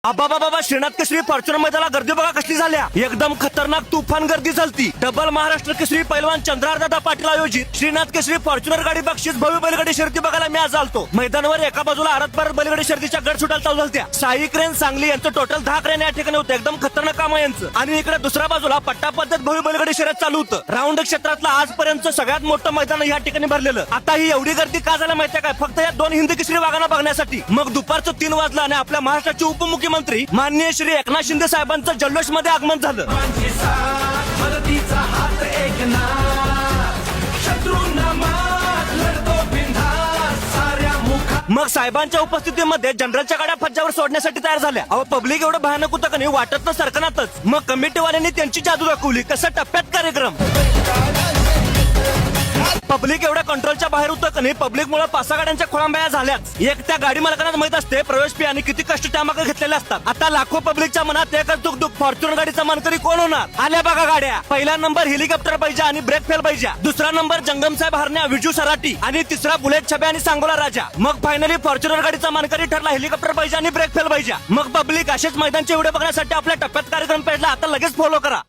बाबा बाबा श्रीनाथ केसरी फॉर्च्युनर मैदानाला गर्दी बघा कसली झाल्या एकदम खतरनाक तुफान गर्दी झालती। डबल महाराष्ट्र केसरी पैलवान चंद्रहारदादा पाटील आयोजित श्रीनाथ केसरी फॉर्च्युनर गाडी बक्षीस भव्य बैलगाडी शर्यती बघायला मी आज आलतो। मैदानावर एका बाजूला आरत परत बैलगाडी शर्यतीच्या गट सुटायला चालू झालत्या। साई क्रेन सांगली यांचं टोटल 10 क्रेन या ठिकाणी होतं। एकदम खतरनाक काम आहे यांचं। आणि इकडे दुसऱ्या बाजूला पट्टा पद्धत भव्य बैलगाडी शर्यत चालू होतं। राऊंड क्षेत्रातलं आजपर्यंत सगळ्यात मोठं मैदान या ठिकाणी भरलेलं। आता ही एवढी गर्दी का झाली माहितीये काय? फक्त या 2 हिंद केसरी वाघांना बघण्यासाठी। मग दुपारचं 3 वाजलं आणि आपल्या महाराष्ट्राचे उपमुख्यमंत्री माननीय श्री एकनाथ शिंदे साहेबांचं जल्लोष मध्ये आगमन झालं। मग साहेबांच्या उपस्थितीमध्ये जनरलच्या गाड्या फज्जावर सोडण्यासाठी तयार झाल्या। अहो पब्लिक एवढं भयानक होतं का नाही वाटत ना सरकनातच। मग कमिटीवाल्यांनी त्यांची जादू दाखवली। कसा टप्प्यात कार्यक्रम पब्लिक एवढ्या कंट्रोलच्या बाहेर होतं का नाही। पब्लिक मुळे 5-6 गाड्यांच्या खोळंब्या झाल्याच। एक त्या गाडी मालकांना माहित असते प्रवेश फी आणि किती कष्ट त्यामागे घेतलेले असतात। आता लाखो पब्लिकच्या मनात एकच दुख फॉर्च्युनर गाडीचा मानकरी कोण होणार? आल्या बघा गाड्या। पहिला नंबर हेलिकॉप्टर पाहिजे आणि ब्रेक फेल पाहिजे। दुसरा नंबर जंगम साहेब हरण्या विजू सराटी आणि तिसरा बुलेट छबे आणि सांगोला राजा। मग फायनली फॉर्च्युनर गाडीचा मानकरी ठरला हेलिकॉप्टर पाहिजे आणि ब्रेक फेल पाहिजे। मग पब्लिक असेच मैदानचे व्हिडिओ बघण्यासाठी आपल्या टप्प्यात कार्यक्रम पेजला आता लगेच फॉलो करा।